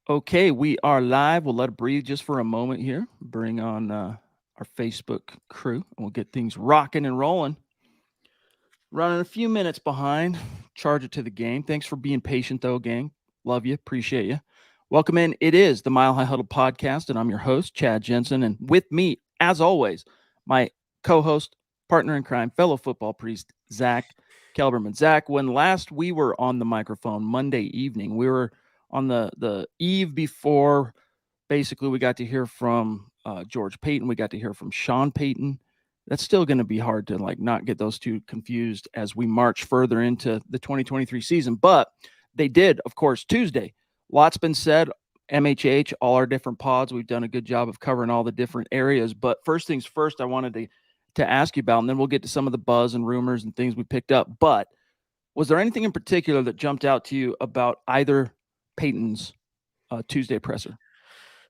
Okay, we are live. We'll let it breathe just for a moment here. Bring on our Facebook crew, and we'll get things rocking and rolling. Running a few minutes behind. Charge it to the game. Thanks for being patient, though, gang. Love you. Appreciate you. Welcome in. It is the Mile High Huddle podcast, and I'm your host, Chad Jensen. And with me, as always, my co host, partner in crime, fellow football priest, Zack Kelberman. Zack, when last we were on the microphone Monday evening, we were on the eve before basically we got to hear from George Payton. We got to hear from Sean Payton. That's still going to be hard to like not get those two confused as we march further into the 2023 season. But they did, of course, Tuesday. Lots been said. MHH, all our different pods. We've done a good job of covering all the different areas. But first things first, I wanted to ask you about, and then we'll get to some of the buzz and rumors and things we picked up. But was there anything in particular that jumped out to you about either Payton's Tuesday presser?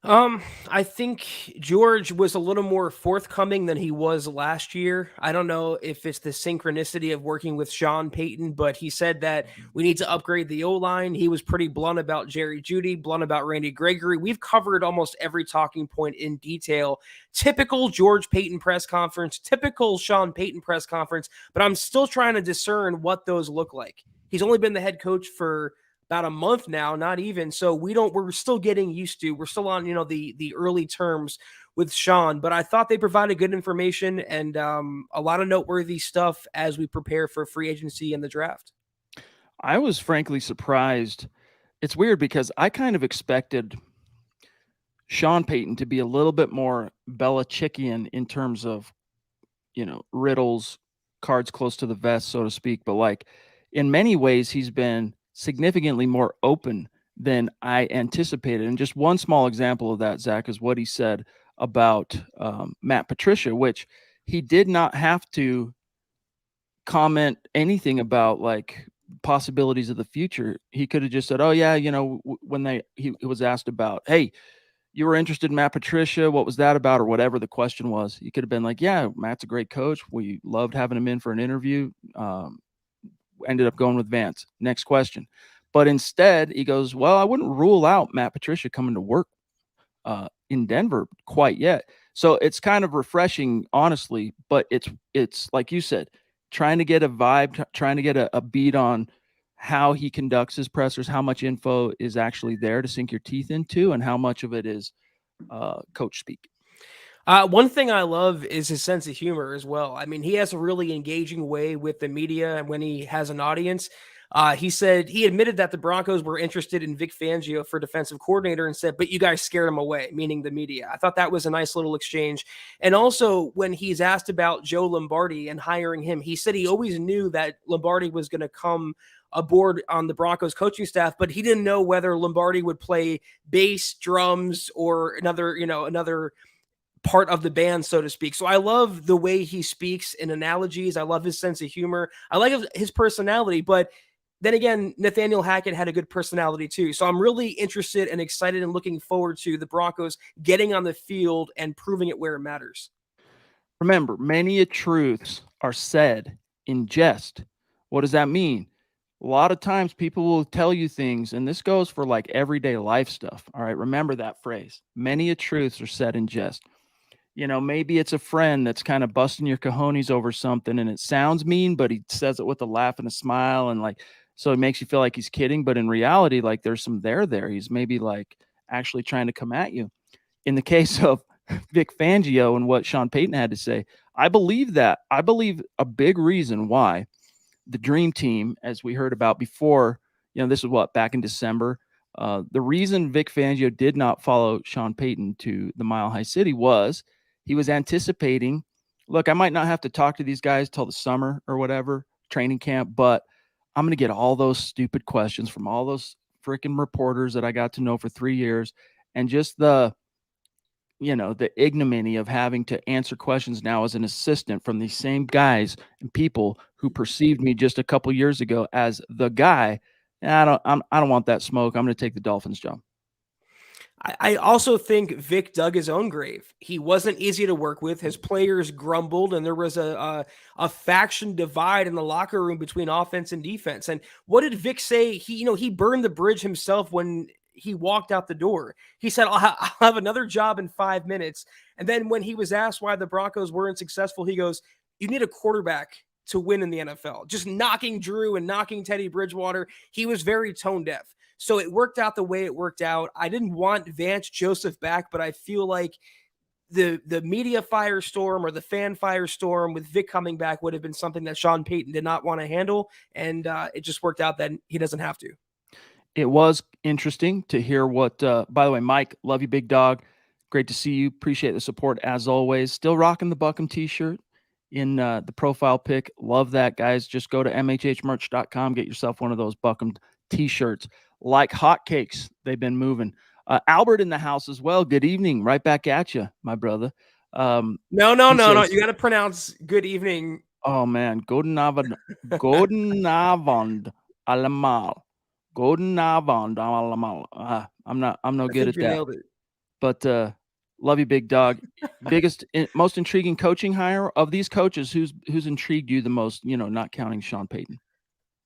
I think George was a little more forthcoming than he was last year. I don't know if it's the synchronicity of working with Sean Payton, but he said that we need to upgrade the O line. He was pretty blunt about Jerry Jeudy, blunt about Randy Gregory. We've covered almost every talking point in detail. Typical George Payton press conference, typical Sean Payton press conference, but I'm still trying to discern what those look like. He's only been the head coach for about a month now, not even. So we're still getting used to, we're still on, the early terms with Sean, but I thought they provided good information and a lot of noteworthy stuff as we prepare for free agency and the draft. I was frankly surprised. It's weird because I kind of expected Sean Payton to be a little bit more Belichickian in terms of, riddles, cards close to the vest, so to speak. But like in many ways, he's been significantly more open than I anticipated. And just one small example of that, Zach, is what he said about Matt Patricia, which he did not have to comment anything about like possibilities of the future. He could have just said, "Oh yeah, when he was asked about, hey, you were interested in Matt Patricia. What was that about?" or whatever the question was. He could have been like, "Yeah, Matt's a great coach. We loved having him in for an interview. Ended up going with Vance. Next question." But instead, he goes, "Well, I wouldn't rule out Matt Patricia coming to work in Denver quite yet." So it's kind of refreshing, honestly. But it's like you said, trying to get a vibe, trying to get a beat on how he conducts his pressers, how much info is actually there to sink your teeth into, and how much of it is coach speak. One thing I love is his sense of humor as well. I mean, he has a really engaging way with the media and when he has an audience. He said he admitted that the Broncos were interested in Vic Fangio for defensive coordinator and said, but you guys scared him away, meaning the media. I thought that was a nice little exchange. And also, when he's asked about Joe Lombardi and hiring him, he said he always knew that Lombardi was going to come aboard on the Broncos coaching staff, but he didn't know whether Lombardi would play bass, drums, or another part of the band, so to speak. So I love the way he speaks in analogies. I love his sense of humor. I like his personality, but then again, Nathaniel Hackett had a good personality too. So I'm really interested and excited and looking forward to the Broncos getting on the field and proving it where it matters. Remember, many truths are said in jest. What does that mean? A lot of times people will tell you things, and this goes for like everyday life stuff. All right, remember that phrase. Many truths are said in jest. Maybe it's a friend that's kind of busting your cojones over something and it sounds mean, but he says it with a laugh and a smile. And like, so it makes you feel like he's kidding. But in reality, like there's some there. He's maybe like actually trying to come at you. In the case of Vic Fangio and what Sean Payton had to say, I believe that. I believe a big reason why the dream team, as we heard about before, this was what, back in December. The reason Vic Fangio did not follow Sean Payton to the Mile High City was he was anticipating, look, I might not have to talk to these guys till the summer or whatever, training camp, but I'm going to get all those stupid questions from all those freaking reporters that I got to know for 3 years. And just the ignominy of having to answer questions now as an assistant from these same guys and people who perceived me just a couple years ago as the guy. I don't want that smoke. I'm going to take the Dolphins job. I also think Vic dug his own grave. He wasn't easy to work with. His players grumbled, and there was a faction divide in the locker room between offense and defense. And what did Vic say? He burned the bridge himself when he walked out the door. He said, I'll have another job in 5 minutes. And then when he was asked why the Broncos weren't successful, he goes, you need a quarterback to win in the NFL. Just knocking Drew and knocking Teddy Bridgewater. He was very tone deaf. So it worked out the way it worked out. I didn't want Vance Joseph back, but I feel like the media firestorm or the fan firestorm with Vic coming back would have been something that Sean Payton did not want to handle, and it just worked out that he doesn't have to. It was interesting to hear what, by the way, Mike, love you, big dog. Great to see you. Appreciate the support as always. Still rocking the Buckham t-shirt in the profile pic. Love that, guys. Just go to mhhmerch.com. Get yourself one of those Buckham t-shirts. Like hotcakes, they've been moving. Albert in the house as well. Good evening. Right back at you, my brother. No. Says, You got to pronounce good evening. Oh, man. Guten Abend. Guten Abend. Allemal. Guten Abend. Allemal. I'm no good at that. Nailed it. But love you, big dog. Biggest, most intriguing coaching hire of these coaches. Who's intrigued you the most? Not counting Sean Payton.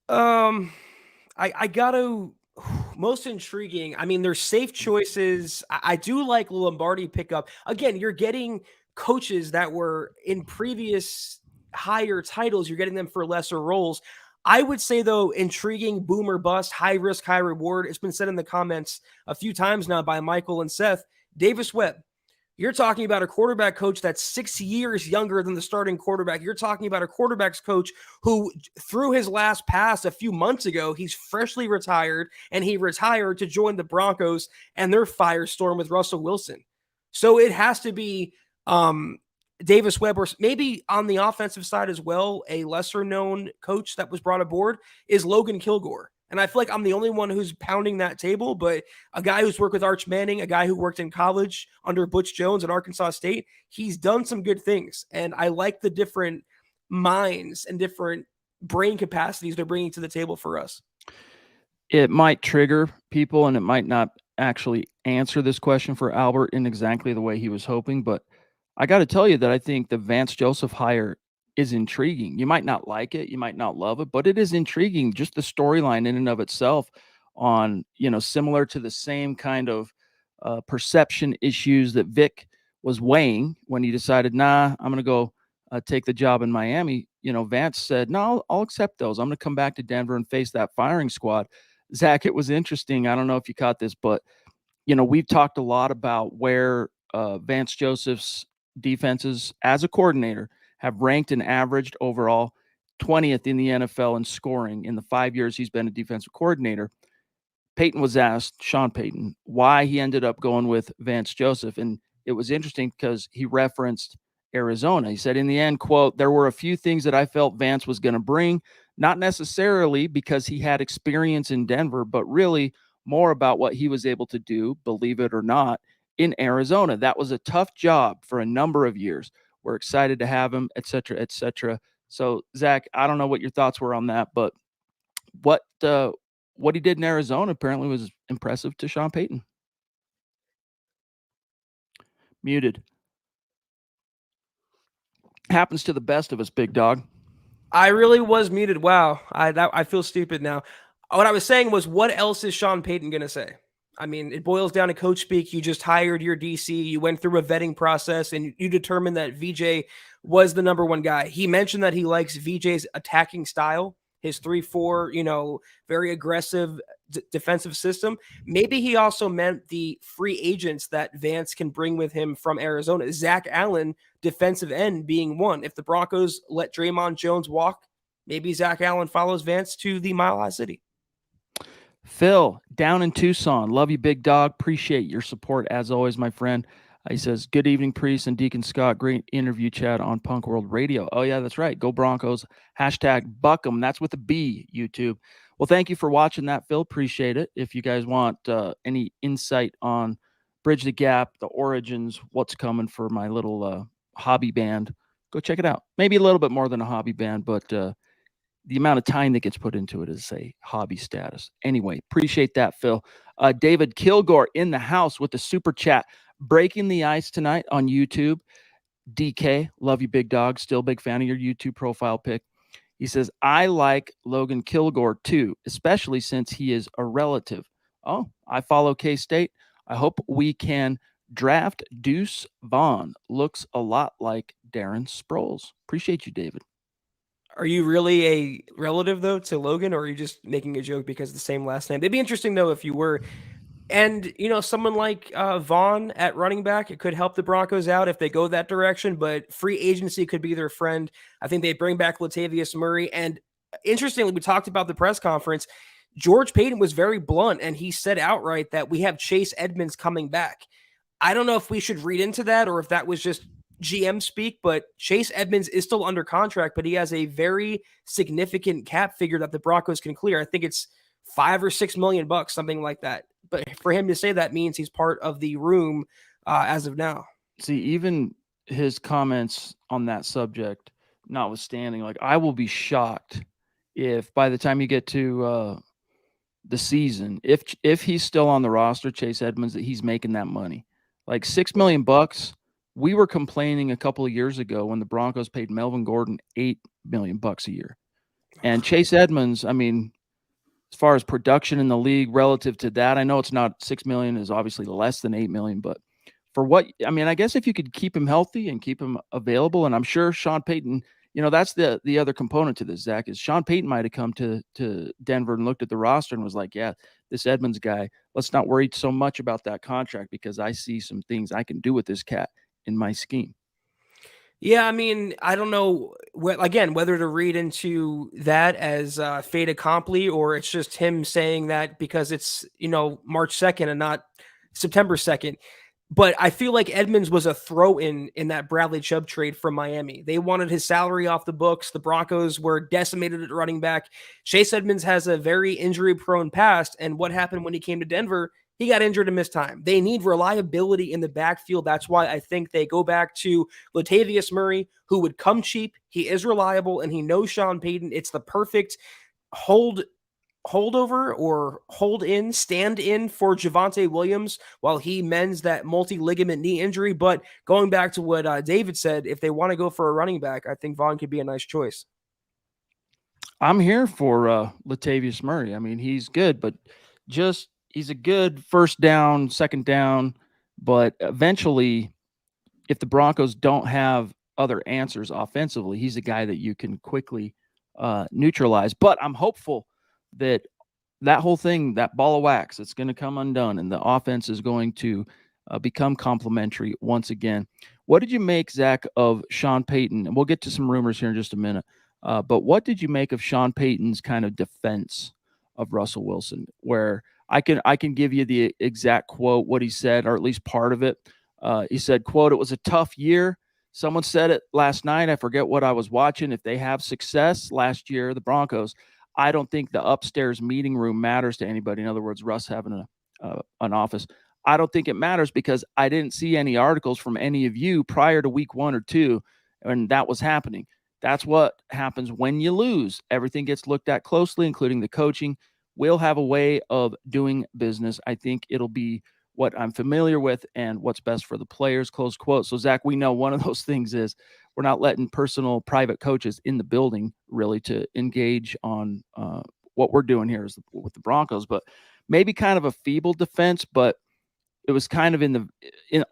I got to most intriguing. I mean, there's safe choices. I do like Lombardi pickup. Again, you're getting coaches that were in previous higher titles. You're getting them for lesser roles. I would say, though, intriguing, boom or bust, high risk, high reward. It's been said in the comments a few times now by Michael and Seth. Davis Webb. You're talking about a quarterback coach that's 6 years younger than the starting quarterback. You're talking about a quarterback's coach who threw his last pass a few months ago. He's freshly retired, and he retired to join the Broncos and their firestorm with Russell Wilson. So it has to be Davis Webb, or maybe on the offensive side as well, a lesser-known coach that was brought aboard is Logan Kilgore. And I feel like I'm the only one who's pounding that table, but a guy who's worked with Arch Manning, a guy who worked in college under Butch Jones at Arkansas State, he's done some good things. And I like the different minds and different brain capacities they're bringing to the table for us. It might trigger people, and it might not actually answer this question for Albert in exactly the way he was hoping, but I got to tell you that I think the Vance Joseph hire is intriguing. You might not like it, you might not love it, but it is intriguing. Just the storyline in and of itself on, similar to the same kind of perception issues that Vic was weighing when he decided, I'm going to go take the job in Miami. Vance said, no, I'll accept those. I'm going to come back to Denver and face that firing squad. Zach, it was interesting. I don't know if you caught this, but, we've talked a lot about where Vance Joseph's defenses as a coordinator have ranked and averaged overall 20th in the NFL in scoring in the 5 years he's been a defensive coordinator. Payton was asked, Sean Payton, why he ended up going with Vance Joseph. And it was interesting because he referenced Arizona. He said, in the end, quote, there were a few things that I felt Vance was going to bring, not necessarily because he had experience in Denver, but really more about what he was able to do, believe it or not, in Arizona. That was a tough job for a number of years. We're excited to have him, et cetera, et cetera. So, Zach, I don't know what your thoughts were on that, but what he did in Arizona apparently was impressive to Sean Payton. Muted. Happens to the best of us, big dog. I really was muted. Wow. I feel stupid now. What I was saying was, what else is Sean Payton going to say? I mean, it boils down to coach speak. You just hired your DC. You went through a vetting process, and you determined that VJ was the number one guy. He mentioned that he likes VJ's attacking style, his 3-4, very aggressive defensive system. Maybe he also meant the free agents that Vance can bring with him from Arizona. Zach Allen, defensive end, being one. If the Broncos let Draymond Jones walk, maybe Zach Allen follows Vance to the Mile High City. Phil, down in Tucson. Love you, big dog. Appreciate your support as always, my friend. He says, good evening, Priest and Deacon Scott. Great interview, Chad, on Punk World Radio. Oh, yeah, that's right. Go Broncos. Hashtag Buckham. That's with a B, YouTube. Well, thank you for watching that, Phil. Appreciate it. If you guys want any insight on Bridge the Gap, the origins, what's coming for my little hobby band, go check it out. Maybe a little bit more than a hobby band, but the amount of time that gets put into it is a hobby status. Anyway, appreciate that, Phil. David Kilgore in the house with the super chat. Breaking the ice tonight on YouTube. DK, love you, big dog. Still big fan of your YouTube profile pic. He says, I like Logan Kilgore too, especially since he is a relative Oh, I follow K-State. I hope we can draft Deuce Vaughn. Looks a lot like Darren Sproles. Appreciate you, David. Are you really a relative though to Logan, or are you just making a joke because of the same last name? It'd be interesting though if you were. And someone like Vaughn at running back, it could help the Broncos out if they go that direction. But free agency could be their friend. I think they bring back Latavius Murray. And interestingly, we talked about the press conference. George Paton was very blunt, and he said outright that we have Chase Edmonds coming back. I don't know if we should read into that or if that was just GM speak, but Chase Edmonds is still under contract, but he has a very significant cap figure that the Broncos can clear. I think it's $5 or $6 million, something like that. But for him to say that means he's part of the room as of now. See, even his comments on that subject notwithstanding, like I will be shocked if by the time you get to the season, if he's still on the roster, Chase Edmonds, that he's making that money. Like $6 million. We were complaining a couple of years ago when the Broncos paid Melvin Gordon $8 million a year. And Chase Edmonds, I mean, as far as production in the league relative to that, I know it's not 6 million is obviously less than 8 million, but for what I mean, I guess if you could keep him healthy and keep him available, and I'm sure Sean Payton, that's the other component to this, Zach, is Sean Payton might have come to Denver and looked at the roster and was like, yeah, this Edmonds guy, let's not worry so much about that contract because I see some things I can do with this cat in my scheme. Yeah, I mean, I don't know, again, whether to read into that as fait accompli or it's just him saying that because it's, March 2nd and not September 2nd. But I feel like Edmonds was a throw-in in that Bradley Chubb trade from Miami. They wanted his salary off the books. The Broncos were decimated at running back. Chase Edmonds has a very injury-prone past, and what happened when he came to Denver? He got injured and missed time. They need reliability in the backfield. That's why I think they go back to Latavius Murray, who would come cheap. He is reliable, and he knows Sean Payton. It's the perfect holdover or stand in for Javonte Williams while he mends that multi-ligament knee injury. But going back to what David said, if they want to go for a running back, I think Vaughn could be a nice choice. I'm here for Latavius Murray. I mean, he's good, but he's a good first down, second down, but eventually if the Broncos don't have other answers offensively, he's a guy that you can quickly neutralize. But I'm hopeful that whole thing, that ball of wax, it's going to come undone and the offense is going to become complementary once again. What did you make, Zach, of Sean Payton? And we'll get to some rumors here in just a minute. But what did you make of Sean Payton's kind of defense of Russell Wilson, where I can give you the exact quote, what he said, or at least part of it. He said, quote, "It was a tough year. Someone said it last night. I forget what I was watching. If they have success last year, the Broncos, I don't think the upstairs meeting room matters to anybody." In other words, Russ having an office. I don't think it matters because I didn't see any articles from any of you prior to week 1 or 2, and that was happening. That's what happens when you lose. Everything gets looked at closely, including the coaching. We'll have a way of doing business. I think it'll be what I'm familiar with and what's best for the players, close quote. So, Zach, we know one of those things is we're not letting personal private coaches in the building really to engage on what we're doing here with the Broncos, but maybe kind of a feeble defense, but it was kind of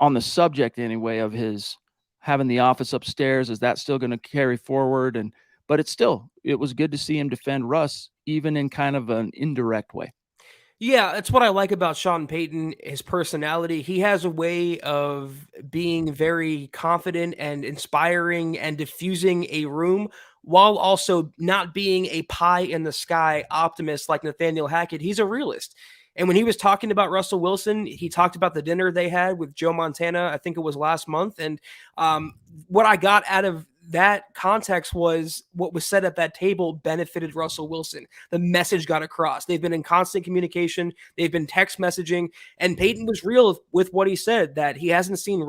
on the subject anyway of his having the office upstairs. Is that still going to carry forward? But it was good to see him defend Russ, even in kind of an indirect way. Yeah, that's what I like about Sean Payton, his personality. He has a way of being very confident and inspiring and diffusing a room while also not being a pie in the sky optimist like Nathaniel Hackett. He's a realist. And when he was talking about Russell Wilson, he talked about the dinner they had with Joe Montana, I think it was last month. And what I got out of that context was what was said at that table benefited Russell Wilson. The message got across. They've been in constant communication. They've been text messaging. And Payton was real with what he said, that he hasn't seen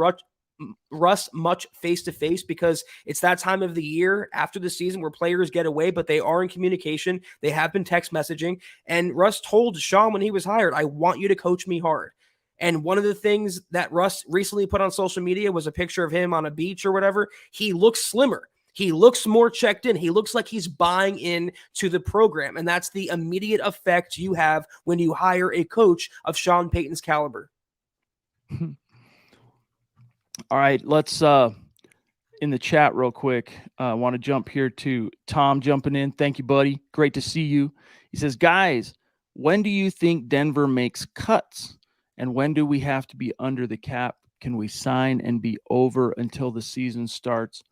Russ much face-to-face because it's that time of the year after the season where players get away, but they are in communication. They have been text messaging. And Russ told Sean when he was hired, "I want you to coach me hard." And one of the things that Russ recently put on social media was a picture of him on a beach or whatever. He looks slimmer. He looks more checked in. He looks like he's buying in to the program. And that's the immediate effect you have when you hire a coach of Sean Payton's caliber. All right, let's in the chat real quick. I want to jump here to Tom jumping in. Thank you, buddy. Great to see you. He says, guys, when do you think Denver makes cuts? And when do we have to be under the cap? Can we sign and be over until the season starts?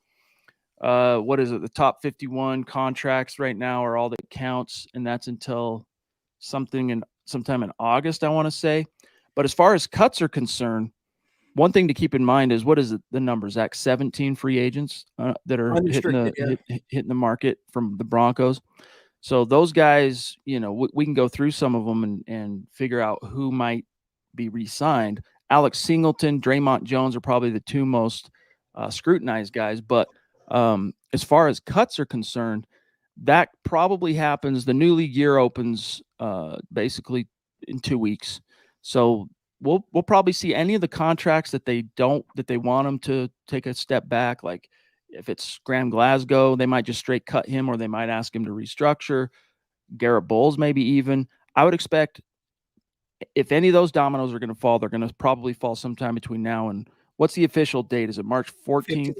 What is it? The top 51 contracts right now are all that counts, and that's until sometime in August, I want to say. But as far as cuts are concerned, one thing to keep in mind is what is it, the numbers? Zach, 17 free agents that are hitting the market from the Broncos. So those guys, we can go through some of them and figure out who might be re-signed. Alex Singleton, Draymond Jones are probably the two most scrutinized guys. But as far as cuts are concerned, that probably happens. The new league year opens basically in 2 weeks. So we'll probably see any of the contracts that they want them to take a step back. Like if it's Graham Glasgow, they might just straight cut him, or they might ask him to restructure. Garrett Bowles, maybe even. I would expect if any of those dominoes are going to fall, they're going to probably fall sometime between now and what's the official date? Is it March 14th,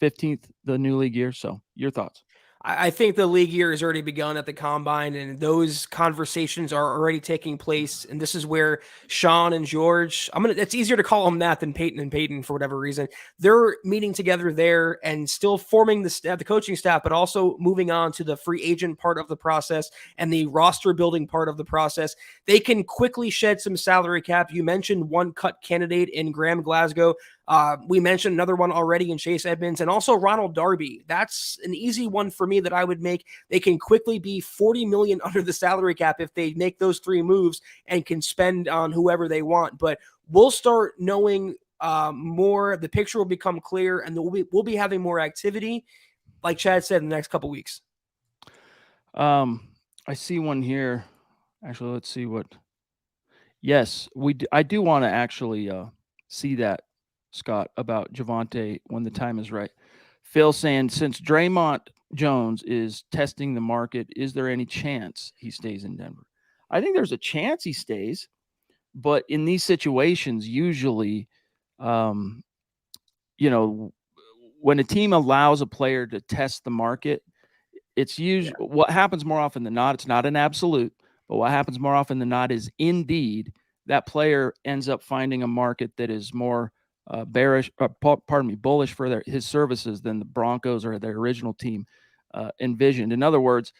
15th, the new league year? So your thoughts? I think the league year has already begun at the combine, and those conversations are already taking place. And this is where Sean and George, it's easier to call them that than Peyton and Peyton for whatever reason. They're meeting together there and still forming the coaching staff, but also moving on to the free agent part of the process and the roster building part of the process. They can quickly shed some salary cap. You mentioned one cut candidate in Graham Glasgow. We mentioned another one already in Chase Edmonds and also Ronald Darby. That's an easy one for me that I would make. They can quickly be $40 million under the salary cap if they make those three moves and can spend on whoever they want. But we'll start knowing more. The picture will become clear, and we'll be having more activity, like Chad said, in the next couple weeks. I see one here. Actually, let's see what. Yes, I do want to actually see that, Scott, about Javonte when the time is right. Phil saying, since Draymond Jones is testing the market, is there any chance he stays in Denver? I think there's a chance he stays, but in these situations, usually, when a team allows a player to test the market, it's usually what happens more often than not. It's not an absolute, but what happens more often than not is indeed that player ends up finding a market that is more bullish for his services than the Broncos or their original team envisioned. In other words,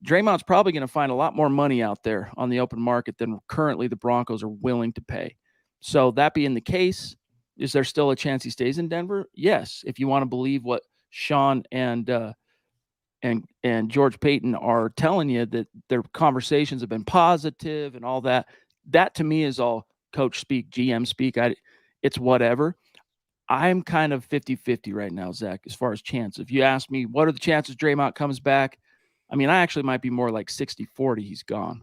Draymond's probably going to find a lot more money out there on the open market than currently the Broncos are willing to pay. So that being the case, is there still a chance he stays in Denver? Yes, if you want to believe what Sean and George Payton are telling you, that their conversations have been positive and all that. That to me is all coach speak, GM speak. It's whatever. I'm kind of 50-50 right now, Zach, as far as chance. If you ask me, what are the chances Draymond comes back? I mean, I actually might be more like 60-40 he's gone.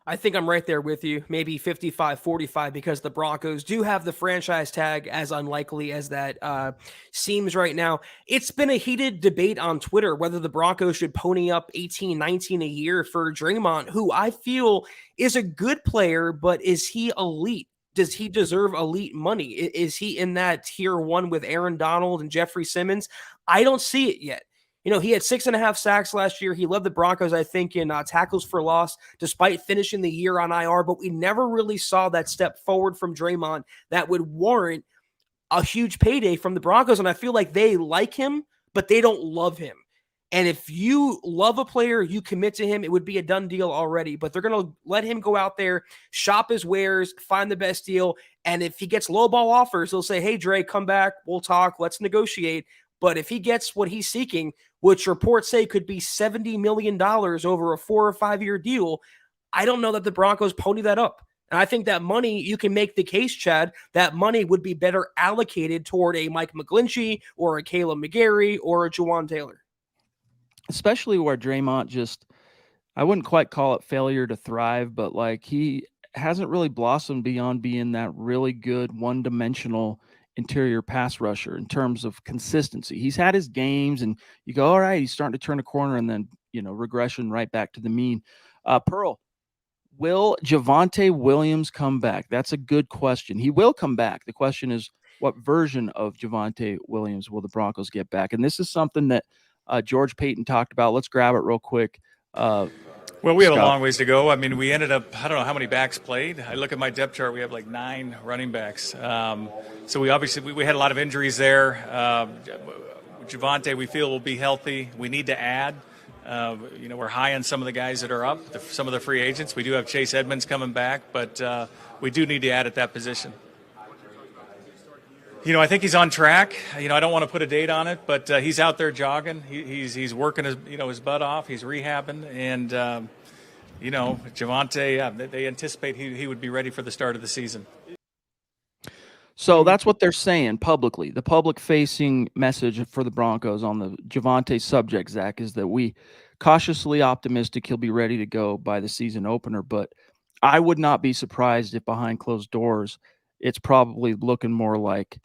I think I'm right there with you, maybe 55-45, because the Broncos do have the franchise tag, as unlikely as that seems right now. It's been a heated debate on Twitter whether the Broncos should pony up 18, 19 a year for Draymond, who I feel is a good player, but is he elite? Does he deserve elite money? Is he in that tier one with Aaron Donald and Jeffrey Simmons? I don't see it yet. He had 6.5 sacks last year. He led the Broncos, I think, in tackles for loss, despite finishing the year on IR. But we never really saw that step forward from Draymond that would warrant a huge payday from the Broncos. And I feel like they like him, but they don't love him. And if you love a player, you commit to him, it would be a done deal already. But they're going to let him go out there, shop his wares, find the best deal. And if he gets lowball offers, they'll say, hey, Dre, come back. We'll talk. Let's negotiate. But if he gets what he's seeking, which reports say could be $70 million over a 4 or 5 year deal, I don't know that the Broncos pony that up. And I think that money, you can make the case, Chad, that money would be better allocated toward a Mike McGlinchey or a Caleb McGarry or a Juwan Taylor. Especially where Draymond I wouldn't quite call it failure to thrive, but like he hasn't really blossomed beyond being that really good one-dimensional interior pass rusher in terms of consistency. He's had his games, and you go, all right, he's starting to turn a corner, and then regression right back to the mean. Pearl, will Javonte Williams come back? That's a good question. He will come back. The question is, what version of Javonte Williams will the Broncos get back? And this is something that George Paton talked about. Let's grab it real quick. Well, we have Scott. a long ways to go. I mean, we ended up, I don't know how many backs played. I look at my depth chart, we have like 9 running backs. So we obviously, we had a lot of injuries there. Javonte, we feel will be healthy. We need to add. We're high on some of the guys that are up, some of the free agents. We do have Chase Edmonds coming back, but we do need to add at that position. I think he's on track. I don't want to put a date on it, but he's out there jogging. He's working his butt off. He's rehabbing, and Javonte. They anticipate he would be ready for the start of the season. So that's what they're saying publicly. The public-facing message for the Broncos on the Javonte subject, Zach, is that we cautiously optimistic he'll be ready to go by the season opener. But I would not be surprised if behind closed doors, it's probably looking more like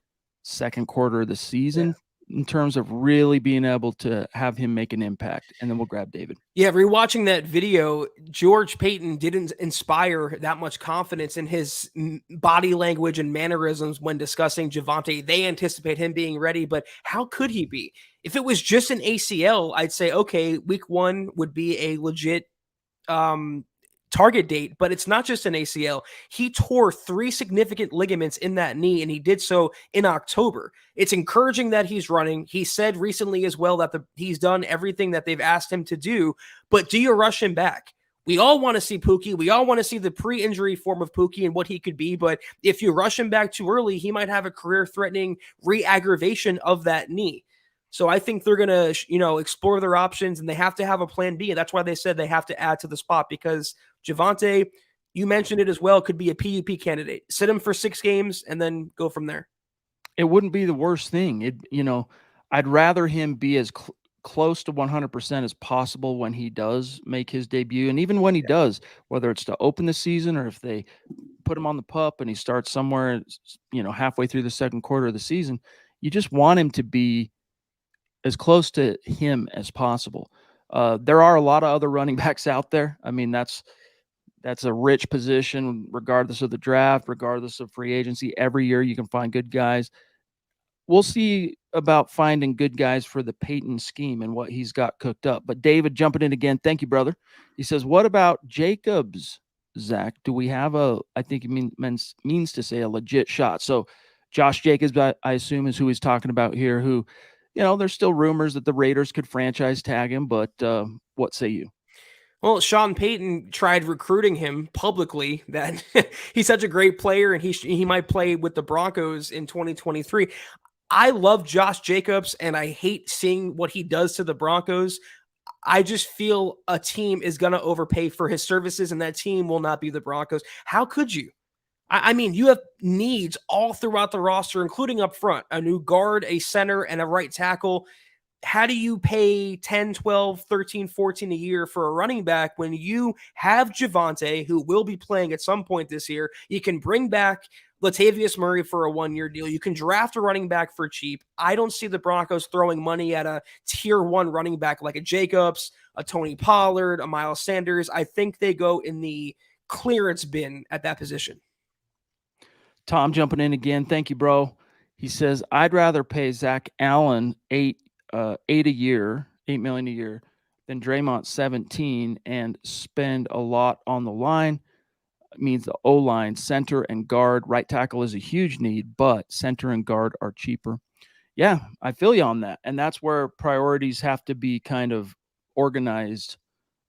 second quarter of the season in terms of really being able to have him make an impact. And then we'll grab David. Yeah, rewatching that video, George Paton didn't inspire that much confidence in his body language and mannerisms when discussing Javonte. They anticipate him being ready, but how could he be? If it was just an ACL, I'd say, okay, week 1 would be a legit target date, but it's not just an ACL. He tore 3 significant ligaments in that knee, and he did so in October. It's encouraging that he's running. He said recently as well that he's done everything that they've asked him to do, but do you rush him back? We all want to see Pookie. We all want to see the pre-injury form of Pookie and what he could be, but if you rush him back too early, he might have a career-threatening re-aggravation of that knee. So I think they're going to, explore their options, and they have to have a plan B. And that's why they said they have to add to the spot, because Javonte, you mentioned it as well, could be a PUP candidate. Sit him for 6 games and then go from there. It wouldn't be the worst thing. I'd rather him be as close to 100% as possible when he does make his debut. And even when he does, whether it's to open the season or if they put him on the pup and he starts somewhere, halfway through the second quarter of the season, you just want him to be as close to him as possible. There are a lot of other running backs out there. I mean, that's a rich position, regardless of the draft, regardless of free agency. Every year you can find good guys. We'll see about finding good guys for the Paton scheme and what he's got cooked up. But David jumping in again. Thank you, brother. He says, what about Jacobs, Zach? Do we have I think he means to say a legit shot. So Josh Jacobs, I assume, is who he's talking about here, who, there's still rumors that the Raiders could franchise tag him, but what say you? Well, Sean Payton tried recruiting him publicly that he's such a great player and he might play with the Broncos in 2023. I love Josh Jacobs, and I hate seeing what he does to the Broncos. I just feel a team is going to overpay for his services, and that team will not be the Broncos. How could you? I mean, you have needs all throughout the roster, including up front, a new guard, a center, and a right tackle. How do you pay 10, 12, 13, 14 a year for a running back when you have Javonte, who will be playing at some point this year? You can bring back Latavius Murray for a 1-year deal. You can draft a running back for cheap. I don't see the Broncos throwing money at a tier 1 running back like a Jacobs, a Tony Pollard, a Miles Sanders. I think they go in the clearance bin at that position. Tom jumping in again. Thank you, bro. He says, I'd rather pay Zach Allen $8 million a year than Draymond 17 and spend a lot on the line. It means the O-line, center, and guard. Right tackle is a huge need, but center and guard are cheaper. Yeah, I feel you on that. And that's where priorities have to be kind of organized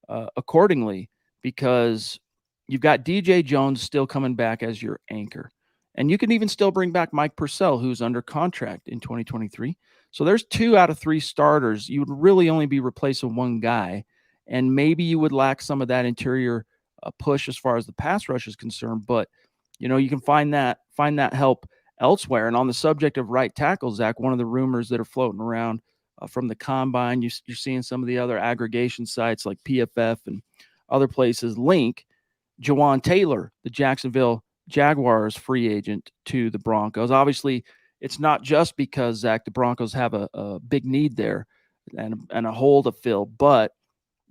accordingly, because you've got DJ Jones still coming back as your anchor. And you can even still bring back Mike Purcell, who's under contract in 2023. So there's 2 out of 3 starters. You would really only be replacing one guy, and maybe you would lack some of that interior push as far as the pass rush is concerned. But you can find that help elsewhere. And on the subject of right tackle, Zach, one of the rumors that are floating around from the combine, you're seeing some of the other aggregation sites like PFF and other places link Jawan Taylor, the Jacksonville Jaguars free agent, to the Broncos. Obviously, it's not just because, Zach, the Broncos have a big need there and a hole to fill, but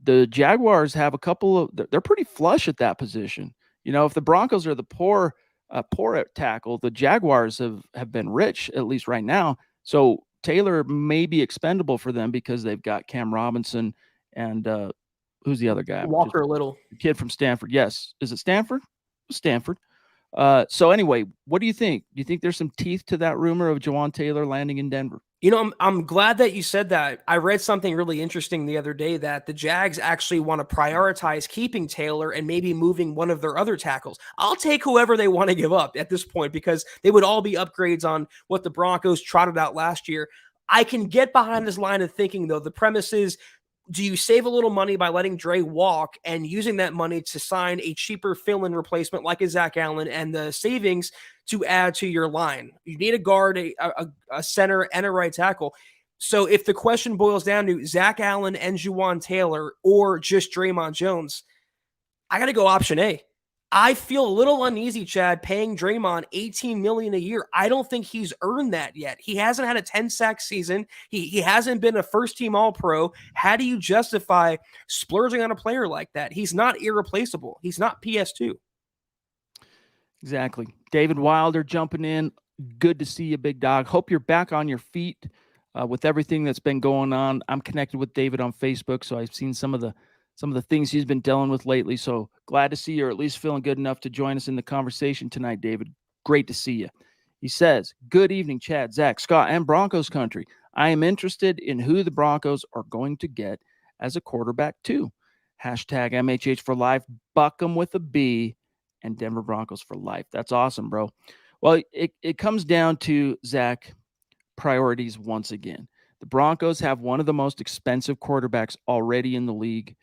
the Jaguars have a couple of they're pretty flush at that position. If the Broncos are the poor at tackle, the Jaguars have been rich, at least right now. So Taylor may be expendable for them because they've got Cam Robinson and who's the other guy? Walker Little. The kid from Stanford. Yes. Is it Stanford? Stanford. So anyway, what do you think? Do you think there's some teeth to that rumor of Jawan Taylor landing in Denver? I'm glad that you said that. I read something really interesting the other day that the Jags actually want to prioritize keeping Taylor and maybe moving one of their other tackles. I'll take whoever they want to give up at this point because they would all be upgrades on what the Broncos trotted out last year. I can get behind this line of thinking, though. The premise is, do you save a little money by letting Dre walk and using that money to sign a cheaper fill-in replacement like a Zach Allen, and the savings to add to your line? You need a guard, a center, and a right tackle. So if the question boils down to Zach Allen and Juwan Taylor or just Draymond Jones, I got to go option A. I feel a little uneasy, Chad, paying Draymond $18 million a year. I don't think he's earned that yet. He hasn't had a 10-sack season. He hasn't been a first-team All-Pro. How do you justify splurging on a player like that? He's not irreplaceable. He's not PS2. Exactly. David Wilder jumping in. Good to see you, big dog. Hope you're back on your feet with everything that's been going on. I'm connected with David on Facebook, so I've seen some of the things he's been dealing with lately. So glad to see you're at least feeling good enough to join us in the conversation tonight, David. Great to see you. He says, good evening, Chad, Zach, Scott, and Broncos country. I am interested in who the Broncos are going to get as a quarterback too. Hashtag MHH for life, Buckham with a B, and Denver Broncos for life. That's awesome, bro. Well, it comes down to, Zach, priorities once again. The Broncos have one of the most expensive quarterbacks already in the league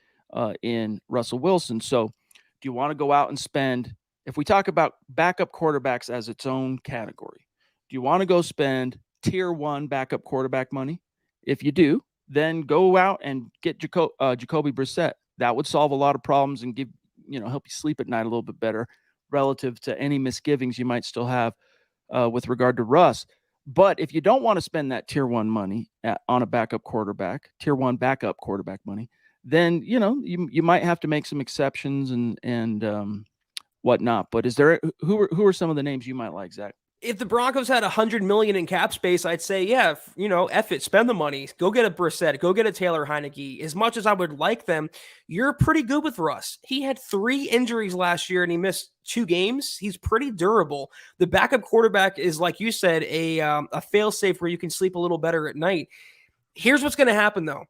in Russell Wilson. So do you want to go out and spend, if we talk about backup quarterbacks as its own category, do you want to go spend tier 1 backup quarterback money? If you do, then go out and get Jacoby Brissett. That would solve a lot of problems and help you sleep at night a little bit better relative to any misgivings you might still have with regard to Russ. But if you don't want to spend that tier 1 money on a backup quarterback, tier 1 backup quarterback money, then you might have to make some exceptions and whatnot. But who are some of the names you might like, Zach? If the Broncos had $100 million in cap space, I'd say, yeah, F it, spend the money, go get a Brissett, go get a Taylor Heineke. As much as I would like them, you're pretty good with Russ. He had 3 injuries last year and he missed 2 games. He's pretty durable. The backup quarterback is, like you said, a fail-safe where you can sleep a little better at night. Here's what's going to happen, though.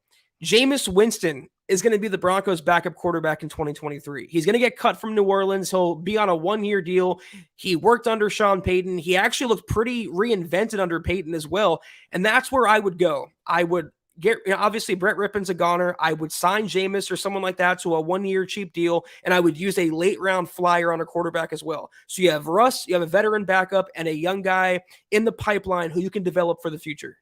Jameis Winston is going to be the Broncos' backup quarterback in 2023. He's going to get cut from New Orleans. He'll be on a 1-year deal. He worked under Sean Payton. He actually looked pretty reinvented under Payton as well. And that's where I would go. I would get, obviously, Brett Rippon's a goner. I would sign Jameis or someone like that to a 1-year cheap deal, and I would use a late-round flyer on a quarterback as well. So you have Russ, you have a veteran backup, and a young guy in the pipeline who you can develop for the future.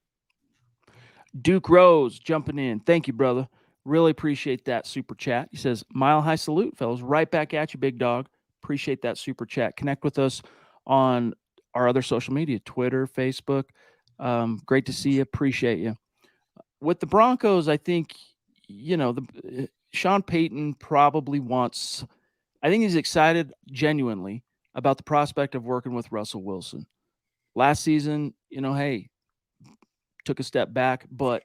Duke Rose jumping in. Thank you, brother. Really appreciate that super chat. He says, mile high salute, fellas. Right back at you, big dog. Appreciate that super chat. Connect with us on our other social media, Twitter, Facebook. Great to see you. Appreciate you. With the Broncos, I think, Sean Payton probably wants, I think he's excited genuinely about the prospect of working with Russell Wilson. Last season, took a step back, but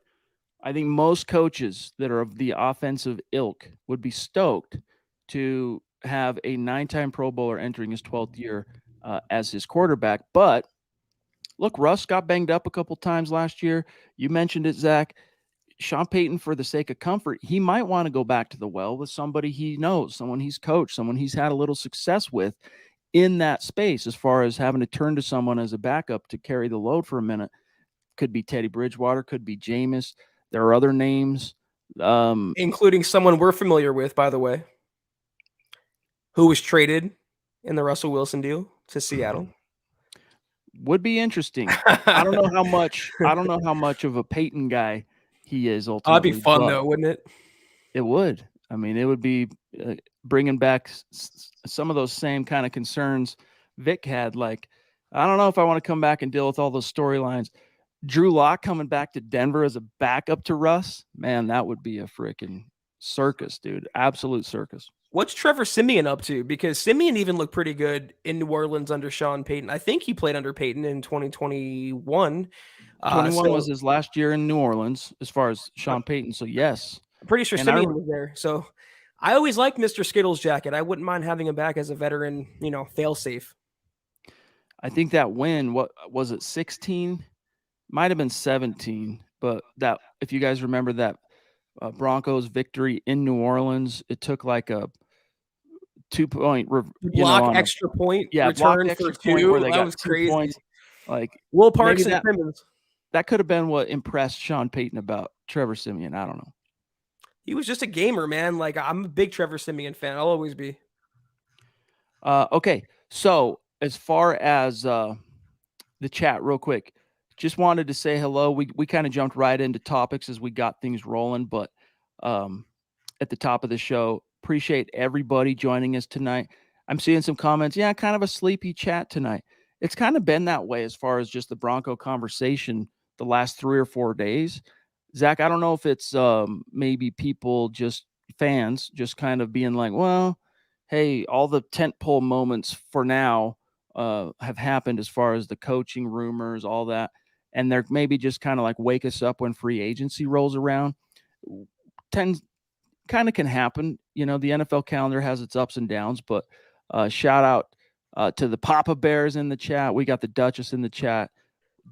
I think most coaches that are of the offensive ilk would be stoked to have a 9-time Pro Bowler entering his 12th year as his quarterback. But look, Russ got banged up a couple times last year. You mentioned it, Zach. Sean Payton, for the sake of comfort, he might want to go back to the well with somebody he knows, someone he's coached, someone he's had a little success with in that space, as far as having to turn to someone as a backup to carry the load for a minute. Could be Teddy Bridgewater, could be Jameis. There are other names. Including someone we're familiar with, by the way, who was traded in the Russell Wilson deal to Seattle. Would be interesting. I don't know how much of a Peyton guy he is ultimately. That'd be fun, though, wouldn't it? It would. I mean, it would be bringing back some of those same kind of concerns Vic had, like I don't know if I want to come back and deal with all those storylines. Drew Lock coming back to Denver as a backup to Russ, man, that would be a freaking circus, dude. Absolute circus. What's Trevor Siemian up to? Because Siemian even looked pretty good in New Orleans under Sean Payton. I think he played under Payton in 2021. 21 was So his last year in New Orleans as far as Sean Payton. So, yes. I'm pretty sure And Siemian was there. So I always liked Mr. Skittles jacket. I wouldn't mind having him back as a veteran, fail safe. I think that win, what was it, 16? Might have been 17. But that, if you guys remember that Broncos victory in New Orleans, it took like a 2-point, Extra point, block return extra for point 2. where they That got was 2 crazy. points. Like Will Parks maybe and Simmons. that could have been what impressed Sean Payton about Trevor Siemian. I don't know. He was just a gamer, man. Like, I'm a big Trevor Siemian fan. I'll always be. Okay, so as far as the chat, real quick, just wanted to say hello. We kind of jumped right into topics as we got things rolling, but at the top of the show, appreciate everybody joining us tonight. I'm seeing some comments. Yeah, kind of a sleepy chat tonight. It's kind of been that way as far as just the Bronco conversation the last 3 or 4 days. Zach, I don't know if it's maybe people just fans just kind of being like, well, hey, all the tentpole moments for now have happened as far as the coaching rumors, all that. And they're maybe just kind of like wake us up when free agency rolls around. Kind of can happen. The NFL calendar has its ups and downs, but shout out to the Papa Bears in the chat. We got the Duchess in the chat.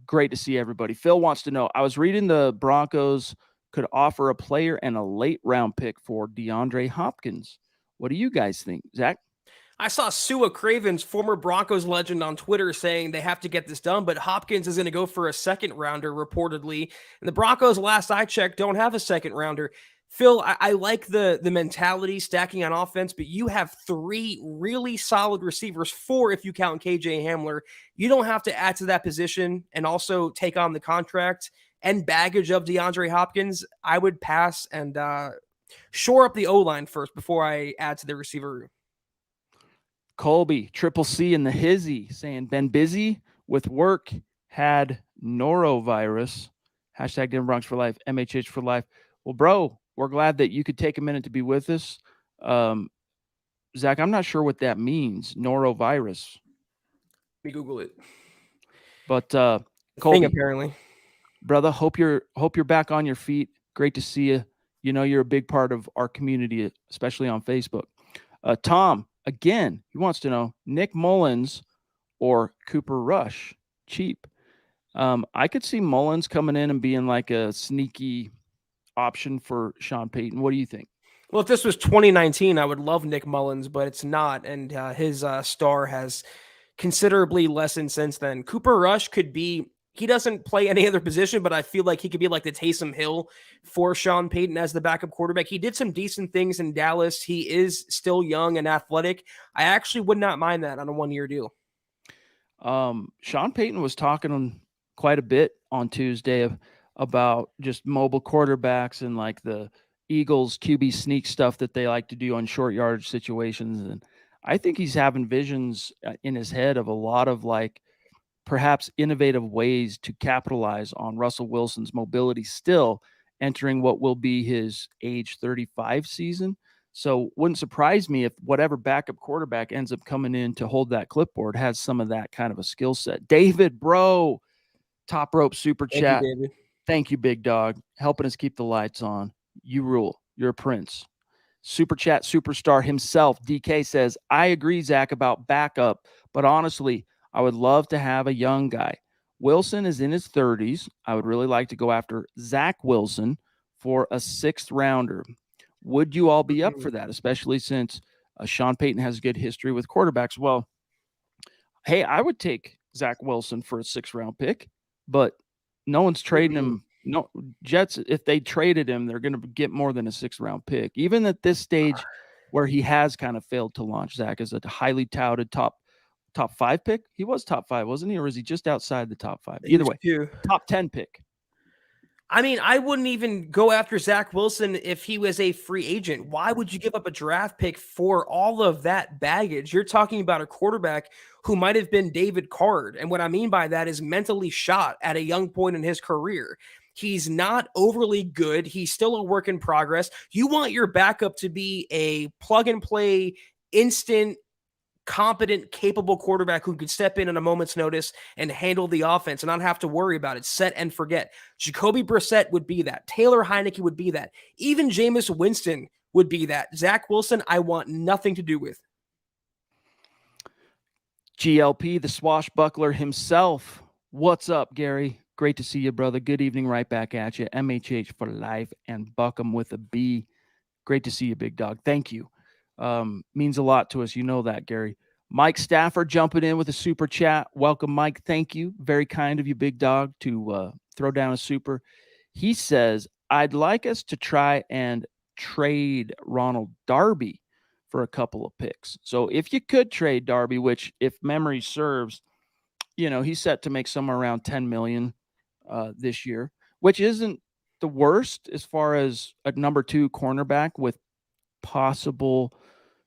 Great to see everybody. Phil wants to know, I was reading the Broncos could offer a player and a late round pick for DeAndre Hopkins. What do you guys think, Zach? I saw Sua Cravens, former Broncos legend, on Twitter saying they have to get this done, but Hopkins is going to go for a second rounder, reportedly. And the Broncos, last I checked, don't have a second rounder. Phil, I like the mentality stacking on offense, but you have 3 really solid receivers, 4 if you count KJ Hamler. You don't have to add to that position and also take on the contract and baggage of DeAndre Hopkins. I would pass and shore up the O-line first before I add to the receiver room. Colby, Triple C in the hizzy, saying, been busy with work, had norovirus, hashtag Denver Bronx for life, MHH for life. Well, bro, we're glad that you could take a minute to be with us. Zach, I'm not sure what that means, norovirus. Let me Google it. But Colby, apparently, brother, hope you're back on your feet. Great to see you. You're a big part of our community, especially on Facebook. Tom, again, he wants to know Nick Mullins or Cooper Rush, cheap. I could see Mullins coming in and being like a sneaky option for Sean Payton. What do you think? Well, if this was 2019, I would love Nick Mullins, but it's not, and his star has considerably lessened since then. Cooper Rush could be, he doesn't play any other position, but I feel like he could be like the Taysom Hill for Sean Payton as the backup quarterback. He did some decent things in Dallas. He is still young and athletic. I actually would not mind that on a 1-year deal. Sean Payton was talking quite a bit on Tuesday about just mobile quarterbacks and like the Eagles QB sneak stuff that they like to do on short yardage situations. And I think he's having visions in his head of a lot of like perhaps innovative ways to capitalize on Russell Wilson's mobility still entering what will be his age 35 season. So wouldn't surprise me if whatever backup quarterback ends up coming in to hold that clipboard has some of that kind of a skill set. David, bro, top rope super chat. Thank you, David. Thank you, big dog, helping us keep the lights on. You rule. You're a prince. Super chat superstar himself, DK, says, I agree, Zach, about backup, but honestly, I would love to have a young guy. Wilson is in his 30s. I would really like to go after Zach Wilson for a 6th rounder. Would you all be up for that, especially since Sean Payton has a good history with quarterbacks? Well, hey, I would take Zach Wilson for a 6th round pick, but no one's trading him. No, Jets, if they traded him, they're going to get more than a 6th round pick. Even at this stage where he has kind of failed to launch, Zach is a highly touted top 5 pick. He was top 5, wasn't he? Or is he just outside the top 5? Either way, top 10 pick. I mean, I wouldn't even go after Zach Wilson if he was a free agent. Why would you give up a draft pick for all of that baggage? You're talking about a quarterback who might have been David Card. And what I mean by that is mentally shot at a young point in his career. He's not overly good. He's still a work in progress. You want your backup to be a plug and play, instant, competent, capable quarterback who could step in at a moment's notice and handle the offense and not have to worry about it, set and forget. Jacoby Brissett would be that. Taylor Heineke would be that. Even Jameis Winston would be that. Zach Wilson, I want nothing to do with. GLP, the swashbuckler himself. What's up, Gary? Great to see you, brother. Good evening, right back at you. MHH for life and Buckham with a B. Great to see you, big dog. Thank you. Means a lot to us. You know that, Gary. Mike Stafford jumping in with a super chat. Welcome, Mike. Thank you. Very kind of you, big dog, to throw down a super. He says, I'd like us to try and trade Ronald Darby for a couple of picks. So if you could trade Darby, which if memory serves, he's set to make somewhere around 10 million this year, which isn't the worst as far as a number 2 cornerback with possible,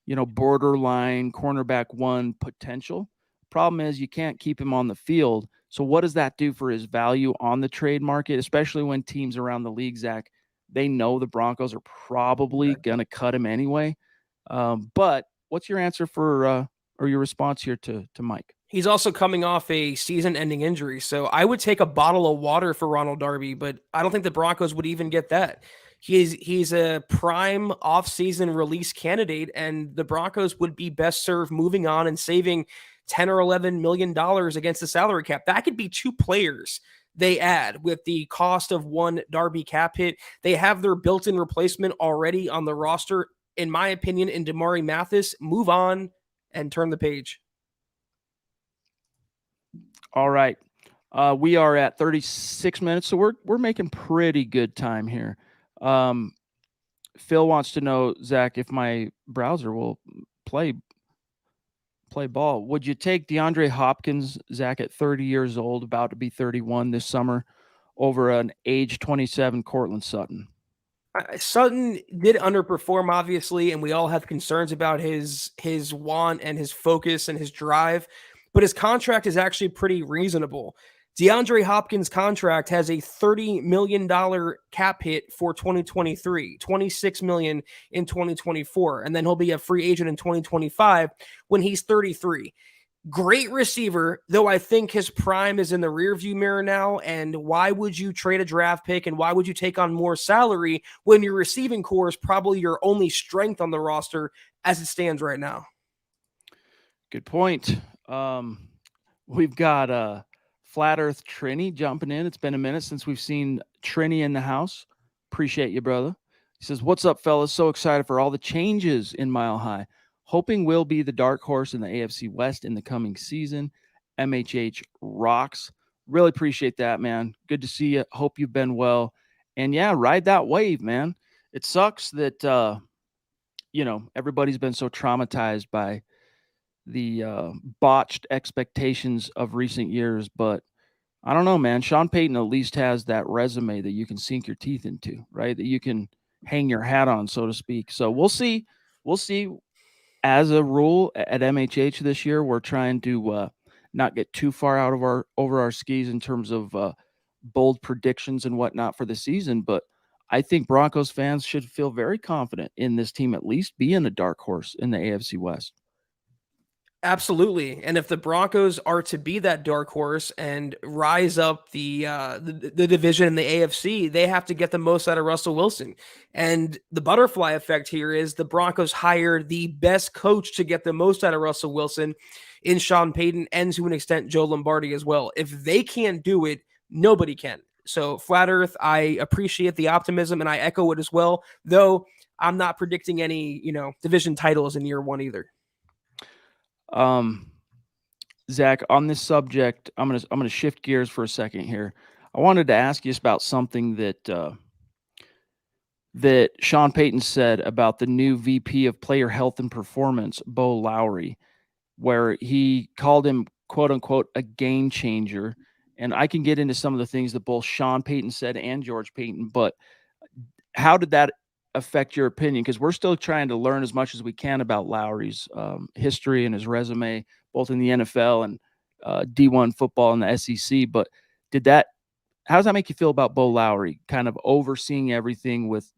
borderline cornerback 1 potential. Problem is you can't keep him on the field. So what does that do for his value on the trade market, especially when teams around the league, Zach, they know the Broncos are probably going to cut him anyway. But what's your answer for or your response here to Mike? He's also coming off a season-ending injury, so I would take a bottle of water for Ronald Darby, but I don't think the Broncos would even get that. He's a prime off-season release candidate, and the Broncos would be best served moving on and saving $10 or $11 million against the salary cap. That could be 2 players they add with the cost of 1 Darby cap hit. They have their built-in replacement already on the roster, in my opinion, in Damari Mathis. Move on and turn the page. All right. We are at 36 minutes, so we're making pretty good time here. Phil wants to know, Zach, if my browser will play ball. Would you take DeAndre Hopkins, Zach, at 30 years old, about to be 31 this summer, over an age 27 Cortland Sutton? Sutton did underperform, obviously, and we all have concerns about his want and his focus and his drive, but his contract is actually pretty reasonable. DeAndre Hopkins' contract has a $30 million cap hit for 2023, $26 million in 2024, and then he'll be a free agent in 2025 when he's 33. Great receiver, though I think his prime is in the rearview mirror now. And why would you trade a draft pick and why would you take on more salary when your receiving core is probably your only strength on the roster as it stands right now? Good point. We've got Flat Earth Trini jumping in. It's been a minute since we've seen Trini in the house. Appreciate you, brother. He says, what's up, fellas? So excited for all the changes in Mile High. Hoping we'll be the dark horse in the AFC West in the coming season. MHH rocks. Really appreciate that, man. Good to see you. Hope you've been well. And yeah, ride that wave, man. It sucks that, everybody's been so traumatized by the botched expectations of recent years. But I don't know, man. Sean Payton at least has that resume that you can sink your teeth into, right? That you can hang your hat on, so to speak. So we'll see. We'll see. As a rule at MHH this year, we're trying to not get too far out of over our skis in terms of bold predictions and whatnot for the season. But I think Broncos fans should feel very confident in this team, at least being a dark horse in the AFC West. Absolutely. And if the Broncos are to be that dark horse and rise up the division in the AFC, they have to get the most out of Russell Wilson. And the butterfly effect here is the Broncos hired the best coach to get the most out of Russell Wilson in Sean Payton and to an extent Joe Lombardi as well. If they can't do it, nobody can. So Flat Earth, I appreciate the optimism and I echo it as well, though I'm not predicting any, division titles in year 1 either. Zach, on this subject, I'm gonna shift gears for a second here. I wanted to ask you about something that that Sean Payton said about the new VP of Player Health and Performance, Bo Lowry, where he called him "quote unquote" a game changer. And I can get into some of the things that both Sean Payton said and George Payton, but how did that affect your opinion? Because we're still trying to learn as much as we can about Lowry's history and his resume, both in the NFL and D1 football in the SEC. But how does that make you feel about Bo Lowry kind of overseeing everything with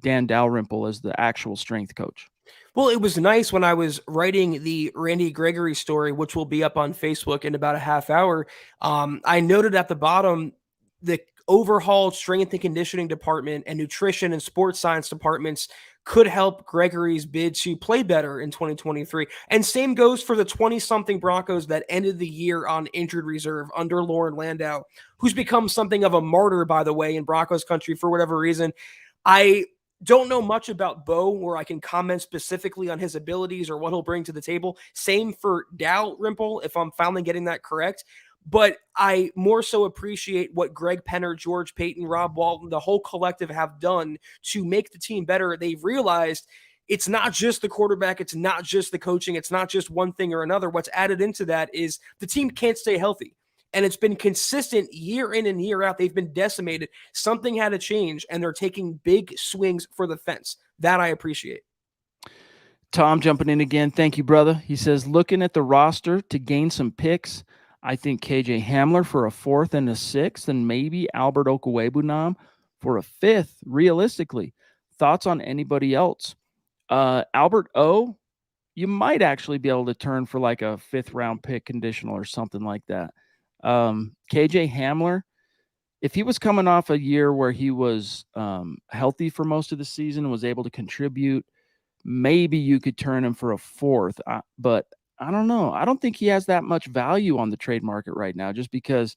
Dan Dalrymple as the actual strength coach? Well, it was nice when I was writing the Randy Gregory story, which will be up on Facebook in about a half hour. I noted at the bottom the overhauled strength and conditioning department and nutrition and sports science departments could help Gregory's bid to play better in 2023. And same goes for the 20-something Broncos that ended the year on injured reserve under Lauren Landau, who's become something of a martyr, by the way, in Broncos country for whatever reason. I don't know much about Bo where I can comment specifically on his abilities or what he'll bring to the table. Same for Dalrymple, if I'm finally getting that correct. But I more so appreciate what Greg Penner, George Payton, Rob Walton, the whole collective have done to make the team better. They've realized it's not just the quarterback, it's not just the coaching, it's not just one thing or another. What's added into that is the team can't stay healthy. And it's been consistent year in and year out. They've been decimated. Something had to change, and they're taking big swings for the fence. That I appreciate. Tom jumping in again. Thank you, brother. He says, looking at the roster to gain some picks, I think KJ Hamler for a 4th and a 6th, and maybe Albert Okwuegbunam for a 5th, realistically. Thoughts on anybody else? Albert O, you might actually be able to turn for like a 5th-round pick conditional or something like that. KJ Hamler, if he was coming off a year where he was healthy for most of the season and was able to contribute, maybe you could turn him for a 4th. But I don't know. I don't think he has that much value on the trade market right now just because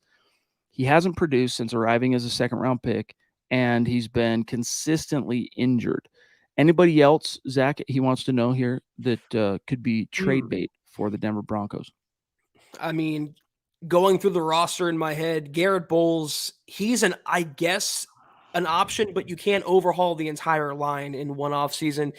he hasn't produced since arriving as a 2nd-round pick, and he's been consistently injured. Anybody else, Zach, he wants to know here that could be trade bait for the Denver Broncos? I mean, going through the roster in my head, Garrett Bowles, he's an option, but you can't overhaul the entire line in one offseason.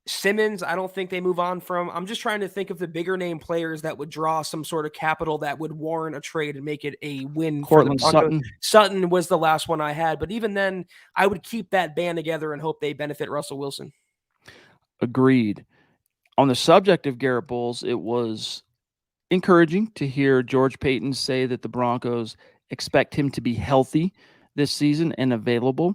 Simmons, I don't think they move on from. I'm just trying to think of the bigger name players that would draw some sort of capital that would warrant a trade and make it a win. Cortland Sutton. Sutton was the last one I had, but even then, I would keep that band together and hope they benefit Russell Wilson. Agreed. On the subject of Garrett Bowles, it was encouraging to hear George Payton say that the Broncos expect him to be healthy this season and available.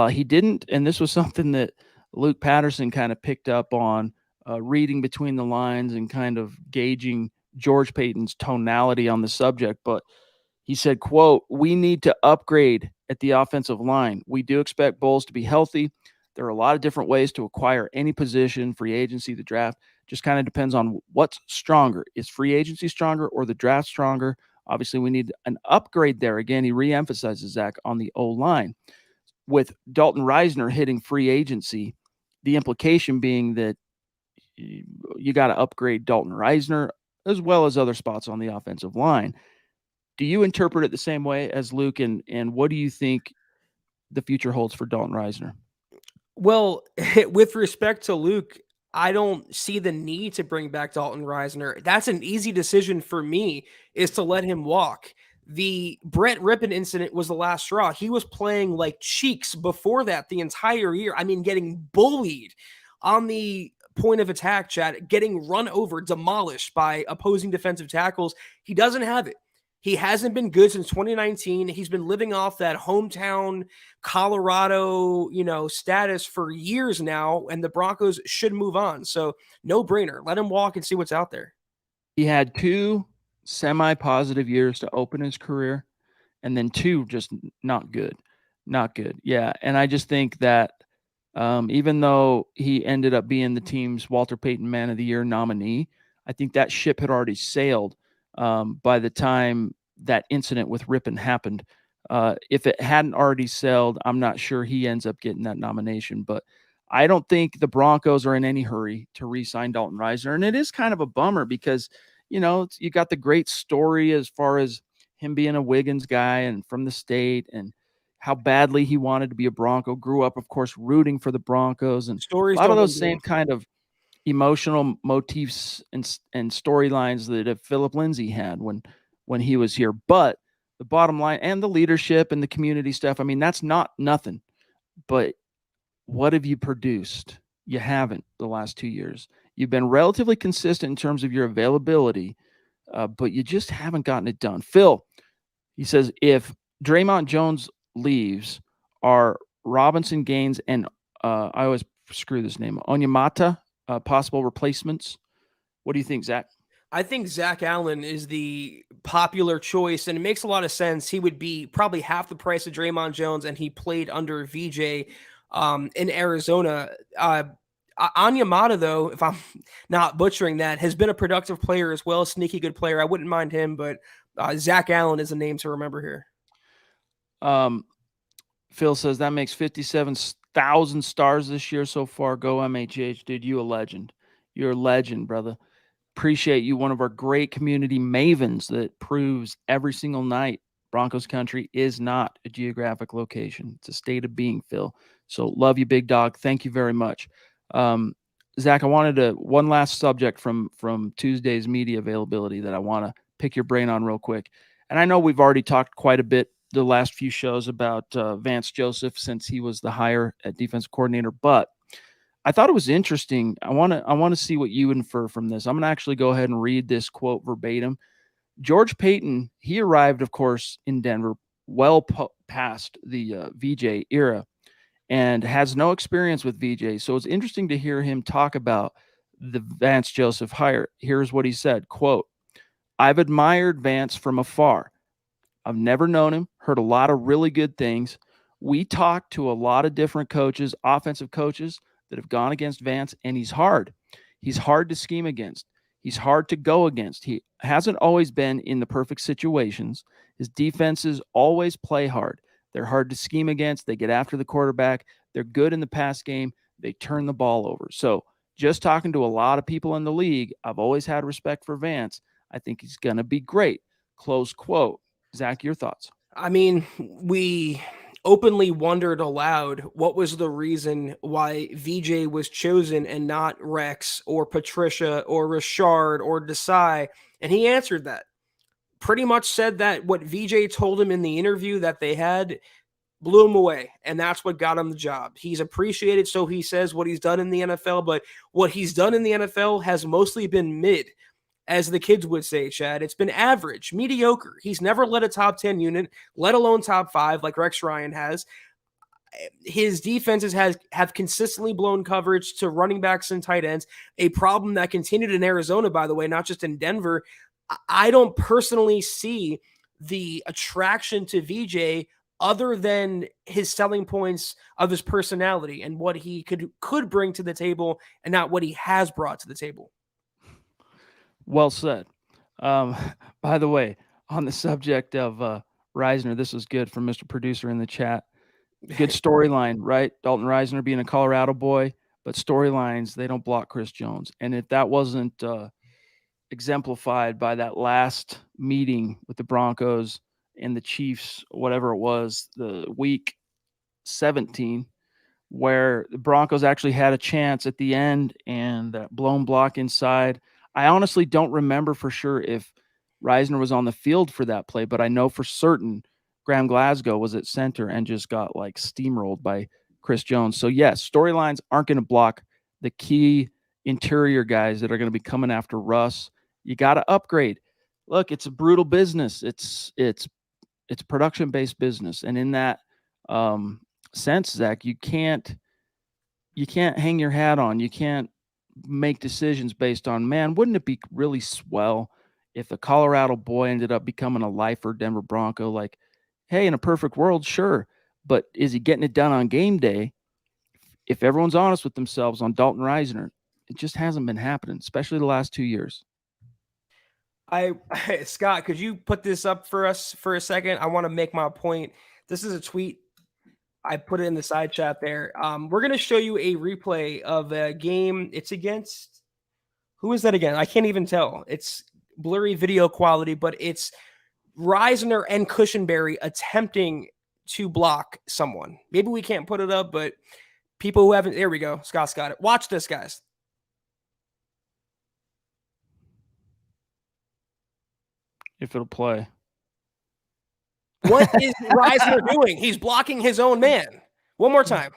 He didn't, and this was something that Luke Patterson kind of picked up on, reading between the lines and kind of gauging George Payton's tonality on the subject. But he said, quote, "We need to upgrade at the offensive line. We do expect Bowles to be healthy. There are a lot of different ways to acquire any position, free agency, the draft. Just kind of depends on what's stronger. Is free agency stronger or the draft stronger? Obviously, we need an upgrade there." Again, he reemphasizes, Zach, on the O-line. With Dalton Risner hitting free agency, the implication being that you got to upgrade Dalton Risner as well as other spots on the offensive line. Do you interpret it the same way as Luke, and what do you think the future holds for Dalton Risner? Well, with respect to Luke, I don't see the need to bring back Dalton Risner. That's an easy decision for me, is to let him walk. The Brett Rippon incident was the last straw. He was playing like cheeks before that the entire year. I mean, getting bullied on the point of attack, Chad, getting run over, demolished by opposing defensive tackles. He doesn't have it. He hasn't been good since 2019. He's been living off that hometown Colorado, status for years now, and the Broncos should move on. So no brainer. Let him walk and see what's out there. He had 2 semi-positive years to open his career, and then 2 just not good. Yeah, and I just think that even though he ended up being the team's Walter Payton Man of the Year nominee, I think that ship had already sailed by the time that incident with Rippon happened. If it hadn't already sailed, I'm not sure he ends up getting that nomination. But I don't think the Broncos are in any hurry to re-sign Dalton Risner. And it is kind of a bummer because, you got the great story as far as him being a Wiggins guy and from the state and how badly he wanted to be a Bronco. Grew up, of course, rooting for the Broncos. And Stories a lot of those same kind of emotional motifs and storylines that Philip Lindsay had when he was here. But the bottom line, and the leadership and the community stuff, I mean, that's not nothing. But what have you produced? You haven't the last 2 years. You've been relatively consistent in terms of your availability, but you just haven't gotten it done. Phil, he says, if Draymond Jones leaves, are Robinson, Gaines, and I always screw this name, Onyemata, possible replacements? What do you think, Zach? I think Zach Allen is the popular choice, and it makes a lot of sense. He would be probably half the price of Draymond Jones, and he played under VJ in Arizona. Onyemata, though, if I'm not butchering that, has been a productive player as well, sneaky good player. I wouldn't mind him, but Zach Allen is a name to remember here. Phil says that makes 57,000 stars this year so far. Go MHH, dude. You a legend. You're a legend, brother. Appreciate you. One of our great community mavens that proves every single night Broncos country is not a geographic location. It's a state of being, Phil. So love you, big dog. Thank you very much. Zach, I wanted one last subject from Tuesday's media availability that I want to pick your brain on real quick. And I know we've already talked quite a bit the last few shows about Vance Joseph since he was the hire at defensive coordinator, but I thought it was interesting. I want to see what you infer from this. I'm going to actually go ahead and read this quote verbatim. George Paton, he arrived, of course, in Denver well past the VJ era and has no experience with VJ. So it's interesting to hear him talk about the Vance Joseph hire. Here's what he said, quote, "I've admired Vance from afar. I've never known him, heard a lot of really good things. We talked to a lot of different coaches, offensive coaches that have gone against Vance, and he's hard. He's hard to scheme against. He's hard to go against. He hasn't always been in the perfect situations. His defenses always play hard. They're hard to scheme against. They get after the quarterback. They're good in the pass game. They turn the ball over. So just talking to a lot of people in the league, I've always had respect for Vance. I think he's going to be great." Close quote. Zach, your thoughts? I mean, we openly wondered aloud what was the reason why VJ was chosen and not Rex or Patricia or Richard or Desai. And he answered that. Pretty much said that what VJ told him in the interview that they had blew him away. And that's what got him the job. He's appreciated, so he says, what he's done in the NFL, but what he's done in the NFL has mostly been mid. As the kids would say, Chad, it's been average, mediocre. He's never led a top 10 unit, let alone top 5 like Rex Ryan has. His defenses have consistently blown coverage to running backs and tight ends, a problem that continued in Arizona, by the way, not just in Denver. I don't personally see the attraction to VJ other than his selling points of his personality and what he could bring to the table and not what he has brought to the table. Well said. By the way, on the subject of Reisner, this was good from Mr. Producer in the chat. Good storyline, right? Dalton Reisner being a Colorado boy, but storylines, they don't block Chris Jones. And if that wasn't exemplified by that last meeting with the Broncos and the Chiefs, whatever it was, the week 17, where the Broncos actually had a chance at the end and that blown block inside. I honestly don't remember for sure if Reisner was on the field for that play, but I know for certain Graham Glasgow was at center and just got like steamrolled by Chris Jones. So yes, storylines aren't going to block the key interior guys that are going to be coming after Russ. You got to upgrade. Look, it's a brutal business. It's production-based business. And in that sense, Zach, you can't hang your hat on. You can't make decisions based on, man, wouldn't it be really swell if a Colorado boy ended up becoming a lifer Denver Bronco? Like, hey, in a perfect world, sure. But is he getting it done on game day? If everyone's honest with themselves on Dalton Reisner, it just hasn't been happening, especially the last 2 years. Scott, could you put this up for us for a second? I want to make my point. This is a tweet. I put it in the side chat there. We're going to show you a replay of a game. It's against, who is that again? I can't even tell. It's blurry video quality, but it's Reisner and Cushenberry attempting to block someone. Maybe we can't put it up, but people who haven't, there we go. Scott's got it. Watch this, guys. If it'll play. What is Reisner doing? He's blocking his own man. One more time.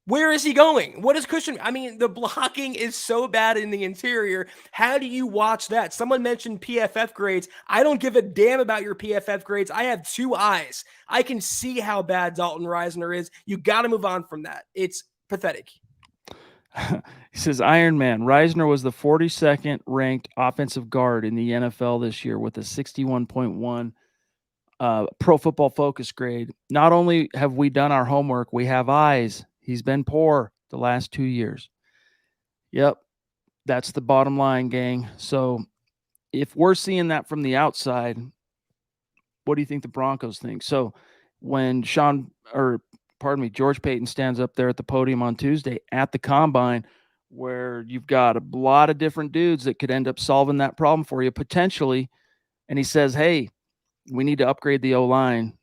Where is he going? What is Christian? I mean, the blocking is so bad in the interior. How do you watch that? Someone mentioned PFF grades. I don't give a damn about your PFF grades. I have 2 eyes. I can see how bad Dalton Risner is. You got to move on from that. It's pathetic. He says, Iron Man, Risner was the 42nd ranked offensive guard in the NFL this year with a 61.1 Pro Football Focus grade. Not only have we done our homework, we have eyes. He's been poor the last 2 years. Yep, that's the bottom line, gang. So if we're seeing that from the outside, what do you think the Broncos think? So when George Payton stands up there at the podium on Tuesday at the combine, where you've got a lot of different dudes that could end up solving that problem for you potentially, and he says, hey, we need to upgrade the O-line.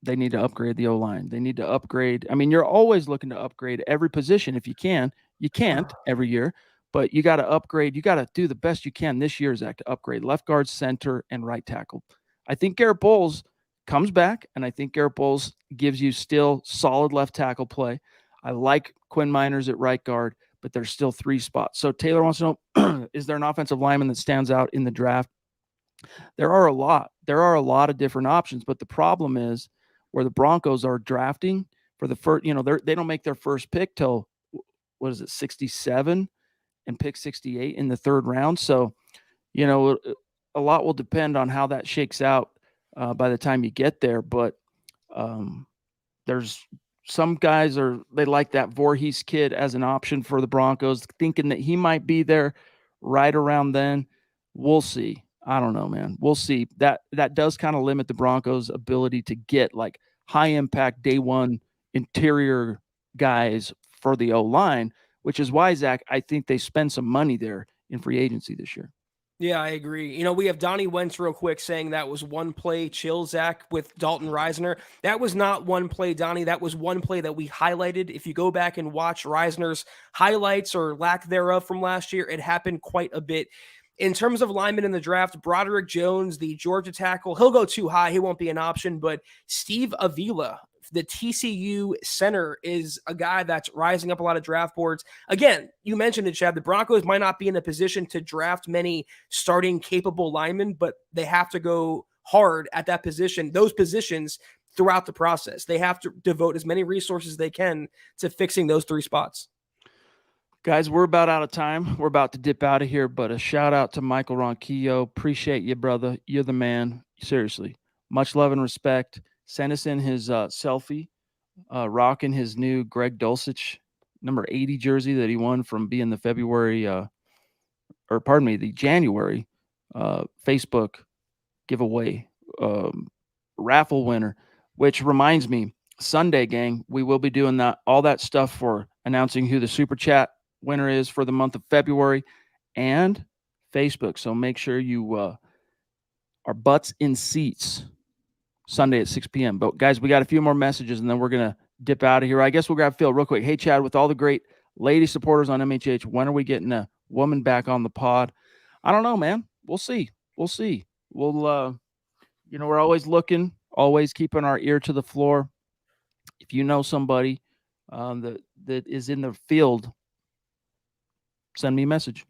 They need to upgrade the O-line. They need to upgrade. I mean, you're always looking to upgrade every position if you can. You can't every year, but you got to upgrade. You got to do the best you can this year, Zach, to upgrade left guard, center, and right tackle. I think Garrett Bowles comes back, and I think Garrett Bowles gives you still solid left tackle play. I like Quinn Miners at right guard, but there's still 3 spots. So Taylor wants to know, is there an offensive lineman that stands out in the draft? There are a lot. There are a lot of different options, but the problem is where the Broncos are drafting for the first, they don't make their first pick till, 67 and pick 68 in the 3rd round. So, a lot will depend on how that shakes out by the time you get there. But there's some guys they like that Voorhees kid as an option for the Broncos, thinking that he might be there right around then. We'll see. I don't know, man. We'll see. That does kind of limit the Broncos' ability to get like high impact day one interior guys for the O-line, which is why, Zach, I think they spend some money there in free agency this year. Yeah, I agree. We have Donnie Wentz real quick saying that was one play chill, Zach, with Dalton Risner. That was not one play, Donnie. That was one play that we highlighted. If you go back and watch Risner's highlights or lack thereof from last year, it happened quite a bit. In terms of linemen in the draft, Broderick Jones, the Georgia tackle, he'll go too high. He won't be an option. But Steve Avila, the TCU center, is a guy that's rising up a lot of draft boards. Again, you mentioned it, Chad. The Broncos might not be in a position to draft many starting capable linemen, but they have to go hard at that position, those positions throughout the process. They have to devote as many resources as they can to fixing those 3 spots. Guys, we're about out of time. We're about to dip out of here, but a shout out to Michael Ronquillo. Appreciate you, brother. You're the man. Seriously. Much love and respect. Send us in his selfie, rocking his new Greg Dulcich number 80 jersey that he won from being the the January Facebook giveaway raffle winner, which reminds me, Sunday, gang, we will be doing all that stuff for announcing who the Super Chat winner is for the month of February and Facebook. So make sure you are butts in seats Sunday at 6 p.m. But guys, we got a few more messages and then we're going to dip out of here. I guess we'll grab Phil real quick. Hey, Chad, with all the great lady supporters on MHH, when are we getting a woman back on the pod? I don't know, man. We'll see. We'll, we're always looking, always keeping our ear to the floor. If you know somebody that is in the field, send me a message.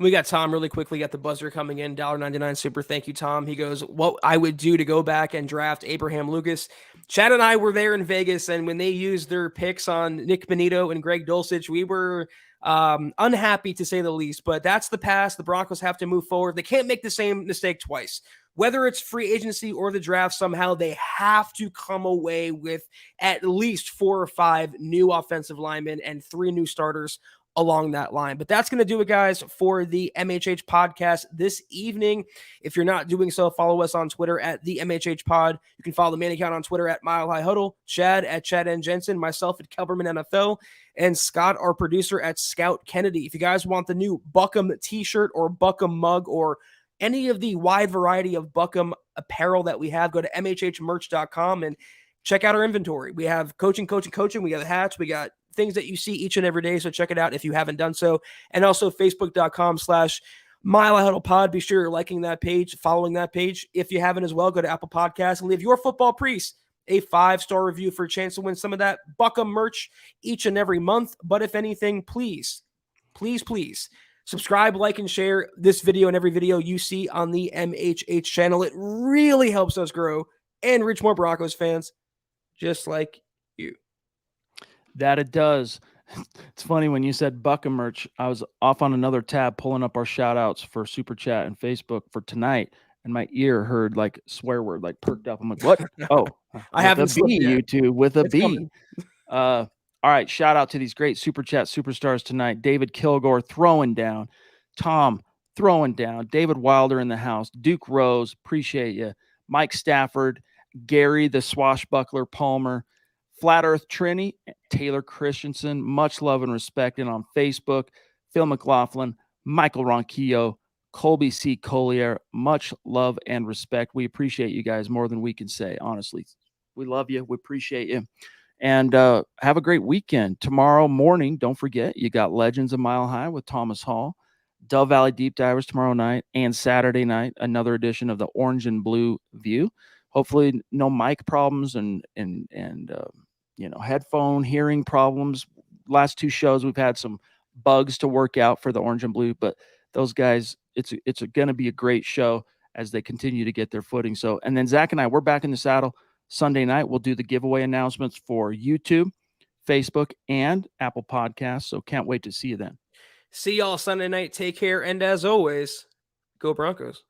We got Tom really quickly, got the buzzer coming in, $1.99 super. Thank you, Tom. He goes, what I would do to go back and draft Abraham Lucas. Chad and I were there in Vegas, and when they used their picks on Nick Bonito and Greg Dulcich, we were unhappy to say the least, but that's the past. The Broncos have to move forward. They can't make the same mistake twice. Whether it's free agency or the draft, somehow they have to come away with at least 4 or 5 new offensive linemen and 3 new starters along that line. But that's going to do it, guys, for the MHH podcast this evening. If you're not doing so, follow us on Twitter at the MHH pod. You can follow the main account on Twitter at Mile High Huddle, Chad at Chad and Jensen, myself at Kelberman NFL, and Scott, our producer, at Scout Kennedy. If you guys want the new Buckham t-shirt or Buckham mug or any of the wide variety of Buckham apparel that we have, go to mhhmerch.com and check out our inventory. We have coaching. We got hats. We got things that you see each and every day. So check it out if you haven't done so. And also facebook.com/Mile High Huddle Pod. Be sure you're liking that page, following that page. If you haven't as well, go to Apple Podcasts and leave your football priest a 5-star review for a chance to win some of that Buckham merch each and every month. But if anything, please subscribe, like, and share this video and every video you see on the MHH channel. It really helps us grow and reach more Broncos fans just like you. That it does. It's funny when you said Buckham merch, I was off on another tab pulling up our shout outs for Super Chat and Facebook for tonight, and my ear heard like swear word, like perked up. I'm like, what? Oh, I haven't with a B, YouTube, with a It's B. coming. All right, shout out to these great Super Chat superstars tonight. David Kilgore throwing down, Tom throwing down, David Wilder in the house, Duke Rose, appreciate you, Mike Stafford, Gary the swashbuckler Palmer, Flat Earth Trini, Taylor Christensen, much love and respect. And on Facebook, Phil McLaughlin, Michael Ronquillo, Colby C. Collier, much love and respect. We appreciate you guys more than we can say, honestly. We love you. We appreciate you. And have a great weekend. Tomorrow morning, don't forget, you got Legends a Mile High with Thomas Hall, Dove Valley Deep Divers tomorrow night, and Saturday night, another edition of the Orange and Blue View. Hopefully no mic problems and headphone hearing problems. Last 2 shows, we've had some bugs to work out for the Orange and Blue, but those guys, it's going to be a great show as they continue to get their footing. So, and then Zach and I, we're back in the saddle Sunday night. We'll do the giveaway announcements for YouTube, Facebook, and Apple Podcasts. So can't wait to see you then. See y'all Sunday night. Take care. And as always, go Broncos.